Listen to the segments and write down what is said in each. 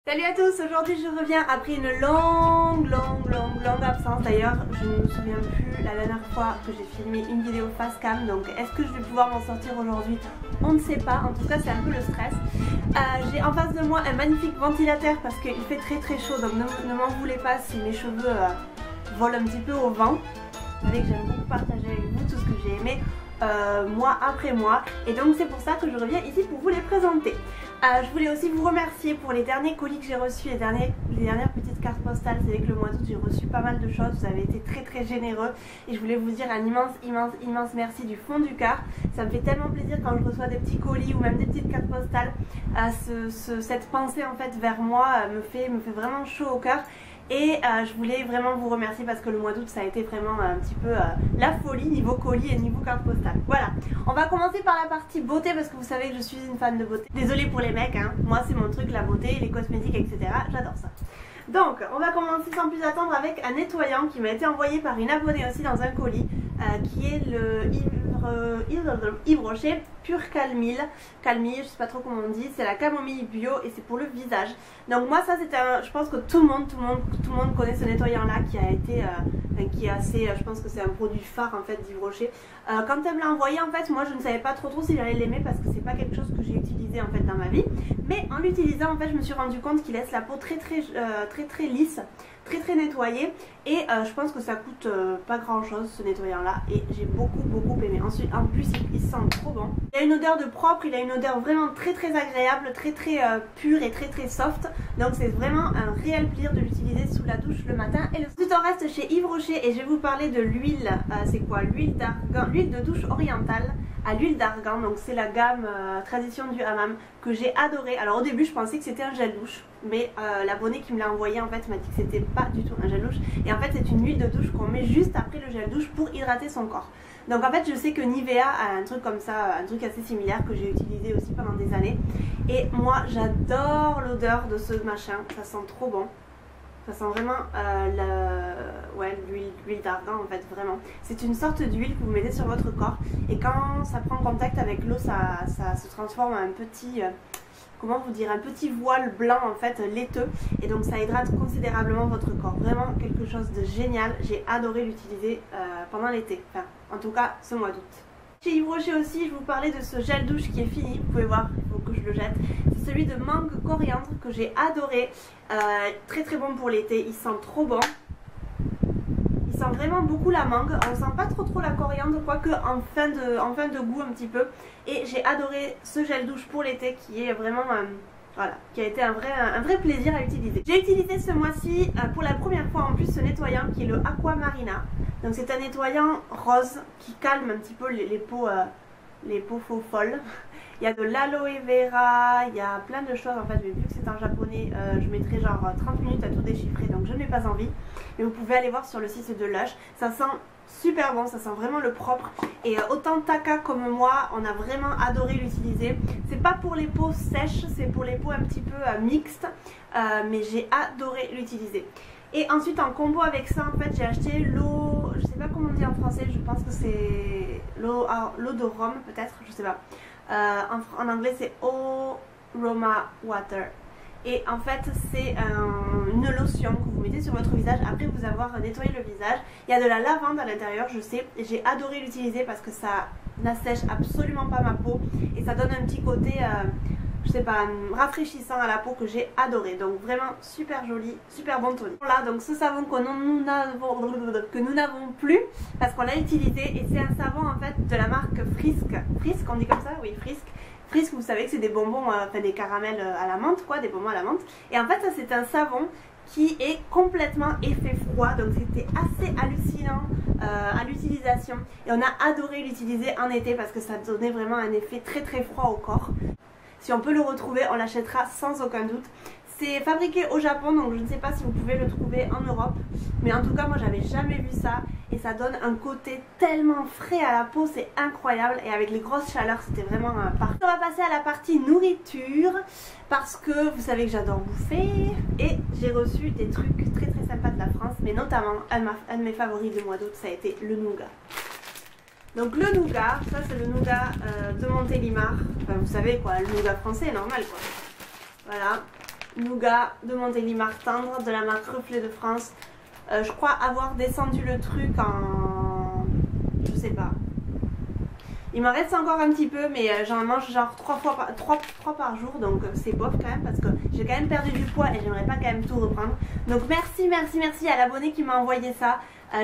Salut à tous, aujourd'hui je reviens après une longue absence. D'ailleurs je ne me souviens plus la dernière fois que j'ai filmé une vidéo face cam, donc est-ce que je vais pouvoir m'en sortir aujourd'hui? On ne sait pas, en tout cas c'est un peu le stress. J'ai en face de moi un magnifique ventilateur parce qu'il fait très chaud, donc ne m'en voulez pas si mes cheveux volent un petit peu au vent. Vous savez que j'aime beaucoup partager avec vous tout ce que j'ai aimé mois après mois, et donc c'est pour ça que je reviens ici pour vous les présenter. Je voulais aussi vous remercier pour les derniers colis que j'ai reçus, les dernières petites cartes postales. C'est vrai que le mois d'août j'ai reçu pas mal de choses, vous avez été très généreux et je voulais vous dire un immense merci du fond du cœur. Ça me fait tellement plaisir quand je reçois des petits colis ou même des petites cartes postales. Cette pensée en fait vers moi me fait vraiment chaud au cœur. Et je voulais vraiment vous remercier parce que le mois d'août ça a été vraiment un petit peu la folie niveau colis et niveau carte postale. Voilà, on va commencer par la partie beauté parce que vous savez que je suis une fan de beauté. Désolée pour les mecs, hein. Moi c'est mon truc, la beauté, les cosmétiques, etc. J'adore ça. Donc on va commencer sans plus attendre avec un nettoyant qui m'a été envoyé par une abonnée aussi dans un colis, qui est le Yves Rocher Pur Calmille, je sais pas trop comment on dit, c'est la camomille bio et c'est pour le visage. Donc moi ça c'est je pense que tout le monde connaît ce nettoyant là qui a été, qui est assez, je pense que c'est un produit phare en fait d'Yves Rocher. Quand elle me l'a envoyé en fait moi je ne savais pas trop si j'allais l'aimer parce que c'est pas quelque chose que j'ai utilisé en fait dans ma vie. Mais en l'utilisant en fait je me suis rendu compte qu'il laisse la peau très lisse, très nettoyée, et je pense que ça coûte pas grand chose ce nettoyant là et j'ai beaucoup aimé. Ensuite en plus il sent trop bon. Il a une odeur de propre, il a une odeur vraiment très agréable, très pure et très soft, donc c'est vraiment un réel plaisir de l'utiliser sous la douche le matin. Et ensuite on reste chez Yves Rocher et je vais vous parler de l'huile, c'est quoi? L'huile d'argan, l'huile de douche orientale à l'huile d'argan, donc c'est la gamme tradition du hammam que j'ai adoré. Alors au début je pensais que c'était un gel douche, mais l'abonné qui me l'a envoyé en fait m'a dit que c'était pas du tout un gel douche, et en fait c'est une huile de douche qu'on met juste après le gel douche pour hydrater son corps. Donc en fait je sais que Nivea a un truc comme ça, un truc assez similaire que j'ai utilisé aussi pendant des années, et moi j'adore l'odeur de ce machin, ça sent trop bon. Ça sent vraiment l'huile d'argan en fait, vraiment. C'est une sorte d'huile que vous mettez sur votre corps et quand ça prend contact avec l'eau, ça se transforme en un petit, comment vous dire, un petit voile blanc en fait, laiteux. Et donc ça hydrate considérablement votre corps. Vraiment quelque chose de génial. J'ai adoré l'utiliser pendant l'été, enfin en tout cas ce mois d'août. Chez Yves Rocher aussi, je vous parlais de ce gel douche qui est fini, vous pouvez voir, il faut que je le jette. C'est celui de mangue coriandre que j'ai adoré, très bon pour l'été, il sent trop bon. Il sent vraiment beaucoup la mangue, on sent pas trop la coriandre, quoique en fin de goût un petit peu. Et j'ai adoré ce gel douche pour l'été qui est vraiment... voilà, qui a été un vrai plaisir à utiliser. J'ai utilisé ce mois-ci pour la première fois en plus ce nettoyant qui est le Aqua Marina. Donc c'est un nettoyant rose qui calme un petit peu les peaux faux folles. Il y a de l'aloe vera, il y a plein de choses en fait, mais vu que c'est en japonais, je mettrai genre 30 minutes à tout déchiffrer, donc je n'ai pas envie. Mais vous pouvez aller voir sur le site de Lush, ça sent super bon, ça sent vraiment le propre. Et autant Taka comme moi, on a vraiment adoré l'utiliser. C'est pas pour les peaux sèches, c'est pour les peaux un petit peu mixtes, mais j'ai adoré l'utiliser. Et ensuite en combo avec ça en fait j'ai acheté l'eau, je sais pas comment on dit en français, je pense que c'est l'eau de rhum peut-être, je sais pas. En anglais c'est Aroma Water. Et en fait c'est une lotion que vous mettez sur votre visage après vous avoir nettoyé le visage. Il y a de la lavande à l'intérieur, je sais, et j'ai adoré l'utiliser parce que ça n'assèche absolument pas ma peau et ça donne un petit côté je sais pas, rafraîchissant à la peau que j'ai adoré. Donc vraiment super joli, super bon tonique. Voilà, donc ce savon que nous n'avons plus parce qu'on l'a utilisé, et c'est un savon en fait de la marque Frisk. Frisk, on dit comme ça? Oui, Frisk. Frisk, vous savez que c'est des bonbons, enfin des caramels à la menthe quoi, des bonbons à la menthe. Et en fait ça c'est un savon qui est complètement effet froid, donc c'était assez hallucinant à l'utilisation. Et on a adoré l'utiliser en été parce que ça donnait vraiment un effet très froid au corps. Si on peut le retrouver, on l'achètera sans aucun doute. C'est fabriqué au Japon, donc je ne sais pas si vous pouvez le trouver en Europe. Mais en tout cas, moi j'avais jamais vu ça. Et ça donne un côté tellement frais à la peau, c'est incroyable. Et avec les grosses chaleurs, c'était vraiment parfait. On va passer à la partie nourriture. Parce que vous savez que j'adore bouffer. Et j'ai reçu des trucs très sympas de la France. Mais notamment, un de mes favoris du mois d'août, ça a été le nougat. Donc le nougat, ça c'est le nougat de Montélimar. Enfin vous savez quoi, le nougat français normal quoi. Voilà. nougat de Montélimar tendre de la marque Reflet de France. Je crois avoir descendu le truc en... je sais pas. Il m'en reste encore un petit peu, mais j'en mange genre 3 par jour, donc c'est bof quand même parce que j'ai quand même perdu du poids et j'aimerais pas quand même tout reprendre. Donc merci à l'abonné qui m'a envoyé ça.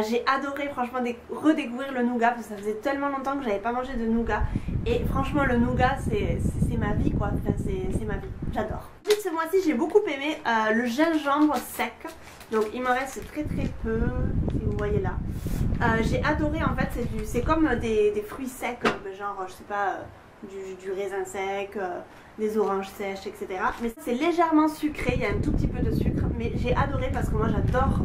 J'ai adoré franchement redécouvrir le nougat parce que ça faisait tellement longtemps que j'avais pas mangé de nougat. Et franchement le nougat c'est ma vie quoi, enfin, c'est ma vie, j'adore. Ensuite ce mois-ci j'ai beaucoup aimé le gingembre sec. Donc il m'en reste très peu, si vous voyez là. J'ai adoré en fait, c'est comme des fruits secs, genre je sais pas, du raisin sec, des oranges sèches, etc. Mais c'est légèrement sucré, il y a un tout petit peu de sucre, mais j'ai adoré parce que moi j'adore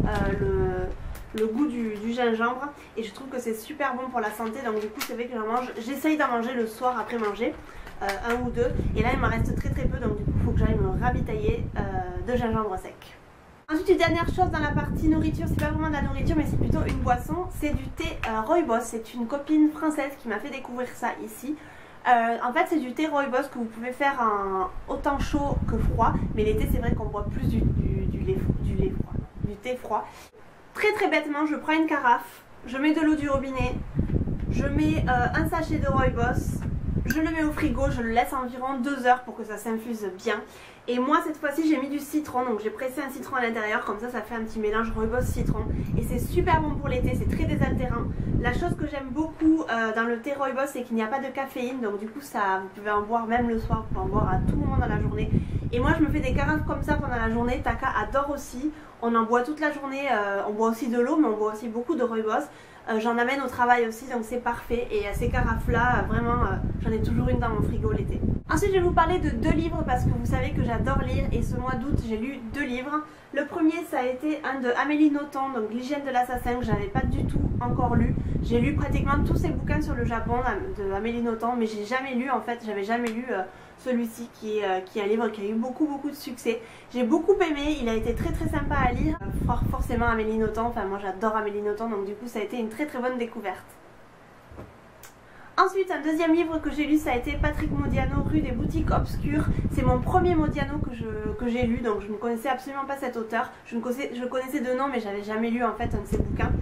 le goût du gingembre et je trouve que c'est super bon pour la santé. Donc du coup c'est vrai que j'essaye d'en manger le soir après manger, un ou deux, et là il m'en reste très peu, donc du coup il faut que j'aille me ravitailler de gingembre sec. Ensuite, une dernière chose dans la partie nourriture, c'est pas vraiment de la nourriture mais c'est plutôt une boisson, c'est du thé Rooibos. C'est une copine française qui m'a fait découvrir ça ici. En fait c'est du thé Rooibos que vous pouvez faire en autant chaud que froid, mais l'été c'est vrai qu'on boit plus du thé froid. Très bêtement, je prends une carafe, je mets de l'eau du robinet, je mets un sachet de Rooibos, je le mets au frigo, je le laisse environ 2 heures pour que ça s'infuse bien. Et moi cette fois-ci j'ai mis du citron, donc j'ai pressé un citron à l'intérieur, comme ça fait un petit mélange Rooibos citron. Et c'est super bon pour l'été, c'est très désaltérant. La chose que j'aime beaucoup dans le thé Rooibos, c'est qu'il n'y a pas de caféine, donc du coup vous pouvez en boire même le soir, vous pouvez en boire à tout moment dans la journée. Et moi je me fais des carafes comme ça pendant la journée, Taka adore aussi. On en boit toute la journée, on boit aussi de l'eau mais on boit aussi beaucoup de Rooibos. J'en amène au travail aussi, donc c'est parfait. Et ces carafes là, vraiment j'en ai toujours une dans mon frigo l'été. Ensuite je vais vous parler de 2 livres parce que vous savez que j'adore lire et ce mois d'août j'ai lu 2 livres. Le premier ça a été un de Amélie Nothomb, donc L'hygiène de l'assassin, que j'avais pas du tout encore lu. J'ai lu pratiquement tous ses bouquins sur le Japon de Amélie Nothomb, mais j'ai jamais lu en fait, j'avais jamais lu celui-ci qui est un livre qui a eu beaucoup de succès. J'ai beaucoup aimé, il a été très sympa à lire. Forcément Amélie Nothomb, enfin moi j'adore Amélie Nothomb, donc du coup ça a été une très bonne découverte. Ensuite, un deuxième livre que j'ai lu, ça a été Patrick Modiano, Rue des boutiques obscures. C'est mon premier Modiano que j'ai lu, donc je ne connaissais absolument pas cet auteur. Je connaissais de nom, mais j'avais jamais lu en fait un de ses bouquins.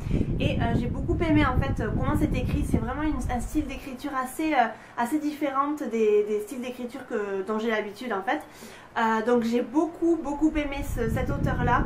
Et j'ai beaucoup aimé en fait comment c'est écrit. C'est vraiment un style d'écriture assez différente des styles d'écriture dont j'ai l'habitude en fait. Donc j'ai beaucoup aimé cet auteur là.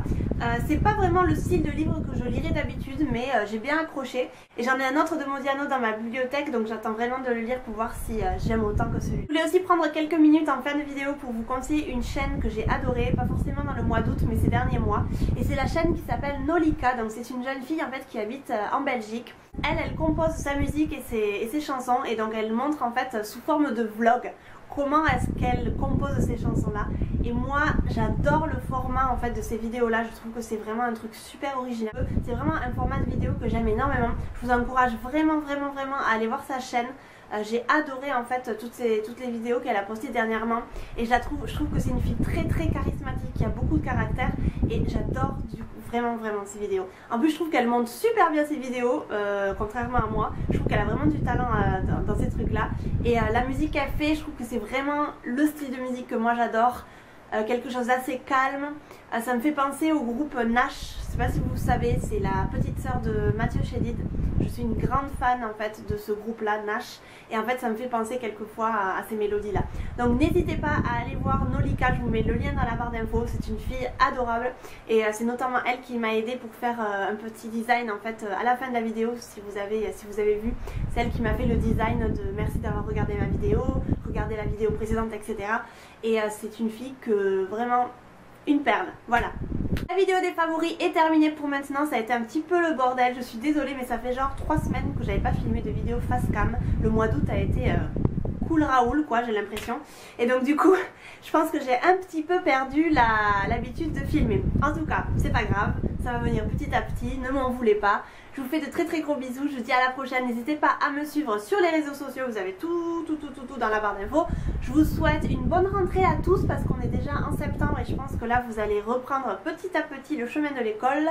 C'est pas vraiment le style de livre que je lirais d'habitude, mais j'ai bien accroché. Et j'en ai un autre de Modiano dans ma bibliothèque, donc j'attends vraiment de le lire pour voir si j'aime autant que celui-là. Je voulais aussi prendre quelques minutes en fin de vidéo pour vous conseiller une chaîne que j'ai adorée, pas forcément dans le mois d'août mais ces derniers mois. Et c'est la chaîne qui s'appelle Nolika, donc c'est une jeune fille en fait qui habite en Belgique. Elle compose sa musique et ses chansons, et donc elle montre en fait sous forme de vlog comment est-ce qu'elle compose ces chansons là. Et moi j'adore le format en fait de ces vidéos là, je trouve que c'est vraiment un truc super original. C'est vraiment un format de vidéo que j'aime énormément. Je vous encourage vraiment à aller voir sa chaîne. J'ai adoré en fait toutes les vidéos qu'elle a postées dernièrement, et je trouve que c'est une fille très charismatique, qui a beaucoup de caractère, et j'adore du coup vraiment ses vidéos. En plus je trouve qu'elle monte super bien ses vidéos, contrairement à moi. Je trouve qu'elle a vraiment du talent dans ces trucs là, et la musique qu'elle fait, je trouve que c'est vraiment le style de musique que moi j'adore. Quelque chose d'assez calme. Ça me fait penser au groupe Nash, je sais pas si vous savez, c'est la petite sœur de Mathieu Chédid. Je suis une grande fan en fait de ce groupe là, Nash, et en fait ça me fait penser quelquefois à ces mélodies là. Donc n'hésitez pas à aller voir Nolika, je vous mets le lien dans la barre d'infos. C'est une fille adorable, et c'est notamment elle qui m'a aidé pour faire un petit design en fait à la fin de la vidéo. Si vous avez vu, c'est elle qui m'a fait le design de merci d'avoir regardé ma vidéo, regardez la vidéo précédente, etc. Et c'est une fille que vraiment une perle, voilà. La vidéo des favoris est terminée pour maintenant, ça a été un petit peu le bordel, je suis désolée mais ça fait genre 3 semaines que j'avais pas filmé de vidéo face cam. Le mois d'août a été cool Raoul quoi, j'ai l'impression. Et donc du coup je pense que j'ai un petit peu perdu l'habitude de filmer. En tout cas c'est pas grave, ça va venir petit à petit, ne m'en voulez pas. Je vous fais de très gros bisous, je vous dis à la prochaine. N'hésitez pas à me suivre sur les réseaux sociaux, vous avez tout dans la barre d'infos. Je vous souhaite une bonne rentrée à tous parce qu'on est déjà en septembre, et je pense que là vous allez reprendre petit à petit le chemin de l'école.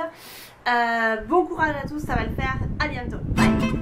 Bon courage à tous, ça va le faire, à bientôt, bye.